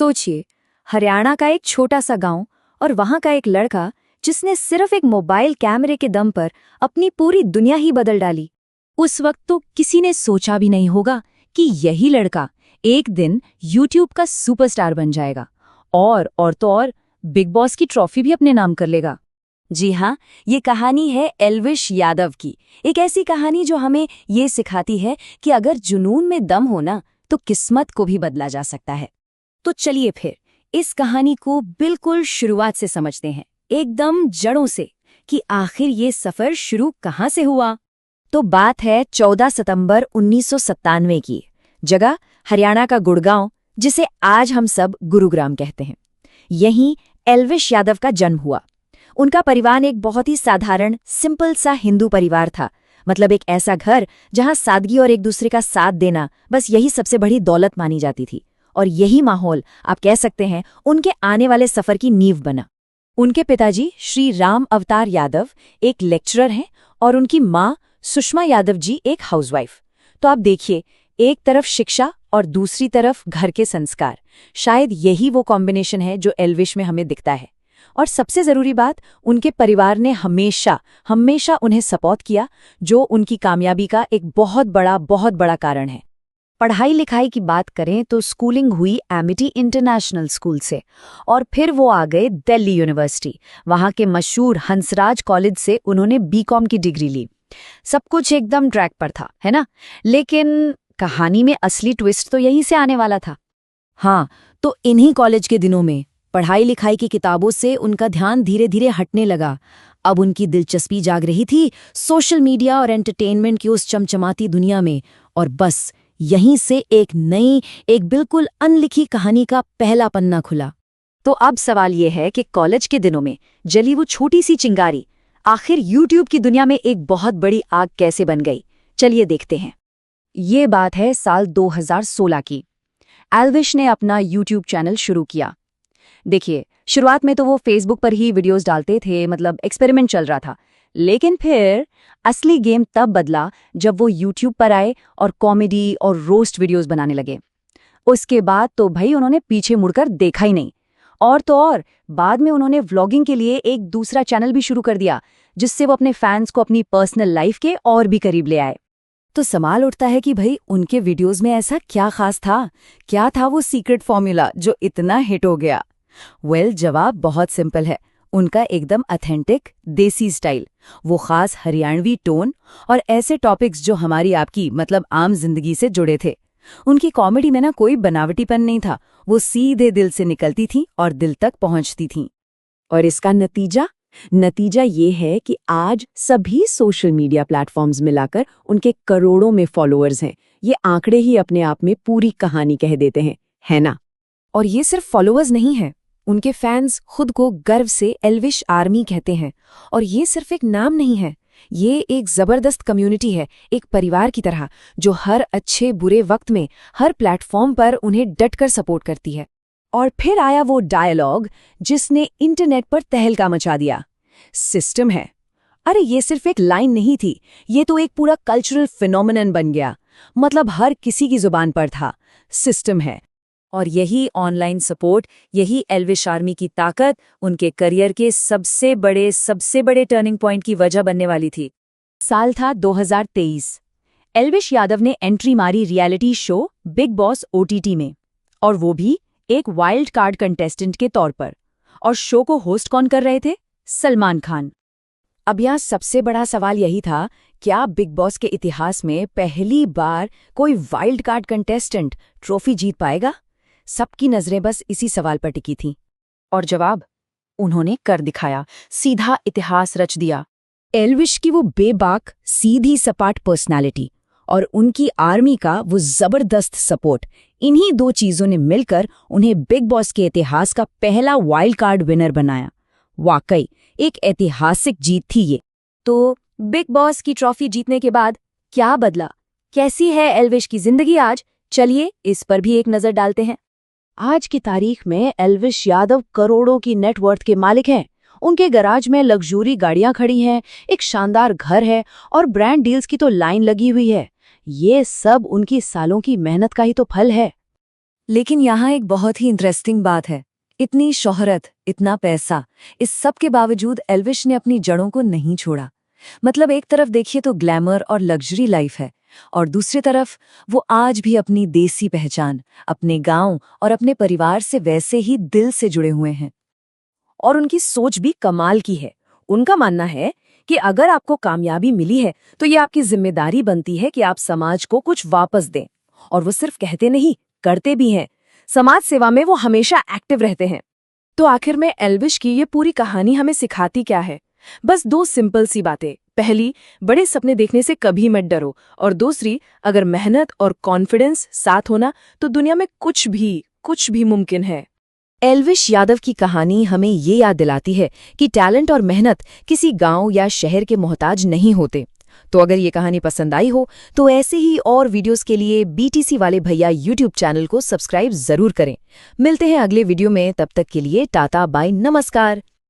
सोचिए, हरियाणा का एक छोटा सा गांव और वहां का एक लड़का जिसने सिर्फ एक मोबाइल कैमरे के दम पर अपनी पूरी दुनिया ही बदल डाली। उस वक्त तो किसी ने सोचा भी नहीं होगा कि यही लड़का एक दिन यूट्यूब का सुपरस्टार बन जाएगा और तो और बिग बॉस की ट्रॉफी भी अपने नाम कर लेगा। जी हाँ, ये कहानी है एल्विश यादव की। एक ऐसी कहानी जो हमें ये सिखाती है कि अगर जुनून में दम हो ना तो किस्मत को भी बदला जा सकता है। तो चलिए फिर इस कहानी को बिल्कुल शुरुआत से समझते हैं, एकदम जड़ों से, कि आखिर ये सफर शुरू कहाँ से हुआ। तो बात है 14 सितंबर 1997 की। जगह हरियाणा का गुड़गांव, जिसे आज हम सब गुरुग्राम कहते हैं। यहीं एल्विश यादव का जन्म हुआ। उनका परिवार एक बहुत ही साधारण सिंपल सा हिंदू परिवार था। मतलब एक ऐसा घर जहां सादगी और एक दूसरे का साथ देना बस यही सबसे बड़ी दौलत मानी जाती थी। और यही माहौल आप कह सकते हैं उनके आने वाले सफर की नींव बना। उनके पिताजी श्री राम अवतार यादव एक लेक्चरर हैं और उनकी माँ सुषमा यादव जी एक हाउसवाइफ। तो आप देखिए, एक तरफ शिक्षा और दूसरी तरफ घर के संस्कार। शायद यही वो कॉम्बिनेशन है जो एल्विश में हमें दिखता है। और सबसे जरूरी बात, उनके परिवार ने हमेशा उन्हें सपोर्ट किया, जो उनकी कामयाबी का एक बहुत बड़ा कारण है। पढ़ाई लिखाई की बात करें तो स्कूलिंग हुई एमिटी इंटरनेशनल स्कूल से और फिर वो आ गए दिल्ली यूनिवर्सिटी। वहां के मशहूर हंसराज कॉलेज से उन्होंने बीकॉम की डिग्री ली। सब कुछ एकदम ट्रैक पर था, है ना? लेकिन कहानी में असली ट्विस्ट तो यहीं से आने वाला था। हाँ, तो इन्हीं कॉलेज के दिनों में पढ़ाई लिखाई की किताबों से उनका ध्यान धीरे धीरे हटने लगा। अब उनकी दिलचस्पी जाग रही थी सोशल मीडिया और एंटरटेनमेंट की उस चमचमाती दुनिया में। और बस यहीं से एक बिल्कुल अनलिखी कहानी का पहला पन्ना खुला। तो अब सवाल यह है कि कॉलेज के दिनों में जली वो छोटी सी चिंगारी आखिर यूट्यूब की दुनिया में एक बहुत बड़ी आग कैसे बन गई। चलिए देखते हैं। ये बात है साल 2016 की। एल्विश ने अपना यूट्यूब चैनल शुरू किया। देखिए, शुरुआत में तो वो फेसबुक पर ही वीडियोस डालते थे, मतलब एक्सपेरिमेंट चल रहा था। लेकिन फिर असली गेम तब बदला जब वो यूट्यूब पर आए और कॉमेडी और रोस्ट वीडियोस बनाने लगे। उसके बाद तो भाई उन्होंने पीछे मुड़कर देखा ही नहीं। और तो और बाद में उन्होंने व्लॉगिंग के लिए एक दूसरा चैनल भी शुरू कर दिया, जिससे वो अपने फैंस को अपनी पर्सनल लाइफ के और भी करीब ले आए। तो सवाल उठता है कि भाई उनके वीडियोस में ऐसा क्या खास था? क्या था वो सीक्रेट फॉर्मूला जो इतना हिट हो गया? जवाब बहुत सिंपल है। उनका एकदम ऑथेंटिक देसी स्टाइल, वो खास हरियाणवी टोन और ऐसे टॉपिक्स जो हमारी आपकी मतलब आम जिंदगी से जुड़े थे। उनकी कॉमेडी में ना कोई बनावटीपन नहीं था, वो सीधे दिल से निकलती थी और दिल तक पहुंचती थी। और इसका नतीजा ये है कि आज सभी सोशल मीडिया प्लेटफॉर्म्स मिलाकर उनके करोड़ों में फॉलोअर्स हैं। ये आंकड़े ही अपने आप में पूरी कहानी कह देते हैं, है ना? और ये सिर्फ फॉलोअर्स नहीं है, उनके फैंस खुद को गर्व से एल्विश आर्मी कहते हैं। और ये सिर्फ एक नाम नहीं है, ये एक जबरदस्त कम्युनिटी है, एक परिवार की तरह, जो हर अच्छे बुरे वक्त में हर प्लेटफॉर्म पर उन्हें डटकर सपोर्ट करती है। और फिर आया वो डायलॉग जिसने इंटरनेट पर तहलका मचा दिया। सिस्टम है। अरे ये सिर्फ एक लाइन नहीं थी, ये तो एक पूरा कल्चरल फिनोमिनन बन गया। मतलब हर किसी की जुबान पर था, सिस्टम है। और यही ऑनलाइन सपोर्ट, यही एल्विश आर्मी की ताकत उनके करियर के सबसे बड़े टर्निंग पॉइंट की वजह बनने वाली थी। साल था 2023। एल्विश यादव ने एंट्री मारी reality show big boss OTT में, और वो भी एक वाइल्ड कार्ड कंटेस्टेंट के तौर पर। और शो को होस्ट कौन कर रहे थे? सलमान खान। अब यहाँ सबसे बड़ा सवाल यही था, क्या बिग बॉस के इतिहास में पहली बार कोई वाइल्ड कार्ड कंटेस्टेंट ट्रॉफी जीत पाएगा? सबकी नजरें बस इसी सवाल पर टिकी थीं। और जवाब उन्होंने कर दिखाया, सीधा इतिहास रच दिया। एल्विश की वो बेबाक सीधी सपाट पर्सनालिटी और उनकी आर्मी का वो जबरदस्त सपोर्ट, इन्हीं दो चीजों ने मिलकर उन्हें बिग बॉस के इतिहास का पहला वाइल्ड कार्ड विनर बनाया। वाकई एक ऐतिहासिक जीत थी ये। तो बिग बॉस की ट्रॉफी जीतने के बाद क्या बदला? कैसी है एल्विश की जिंदगी आज? चलिए इस पर भी एक नजर डालते हैं। आज की तारीख में एल्विश यादव करोड़ों की नेटवर्थ के मालिक हैं। उनके गराज में लग्जरी गाड़ियां खड़ी हैं, एक शानदार घर है और ब्रांड डील्स की तो लाइन लगी हुई है। ये सब उनकी सालों की मेहनत का ही तो फल है। लेकिन यहाँ एक बहुत ही इंटरेस्टिंग बात है। इतनी शोहरत, इतना पैसा, इस सब के बावजूद एल्विश ने अपनी जड़ों को नहीं छोड़ा। मतलब एक तरफ देखिए तो ग्लैमर और लग्जरी लाइफ है, और दूसरी तरफ वो आज भी अपनी देसी पहचान, अपने गांव और अपने परिवार से वैसे ही दिल से जुड़े हुए हैं। और उनकी सोच भी कमाल की है। उनका मानना है कि अगर आपको कामयाबी मिली है तो ये आपकी जिम्मेदारी बनती है कि आप समाज को कुछ वापस दें। और वो सिर्फ कहते नहीं, करते भी हैं। समाज सेवा में वो हमेशा एक्टिव रहते हैं। तो आखिर में एल्विश की ये पूरी कहानी हमें सिखाती क्या है? बस दो सिंपल सी बातें। पहली, बड़े सपने देखने से कभी मत डरो। और दूसरी, अगर मेहनत और कॉन्फिडेंस साथ होना तो दुनिया में कुछ भी मुमकिन है। एल्विश यादव की कहानी हमें ये याद दिलाती है कि टैलेंट और मेहनत किसी गांव या शहर के मोहताज नहीं होते। तो अगर ये कहानी पसंद आई हो तो ऐसे ही और वीडियोस के लिए बीटीसी वाले भैया यूट्यूब चैनल को सब्सक्राइब जरूर करें। मिलते हैं अगले वीडियो में, तब तक के लिए टाटा बाय नमस्कार।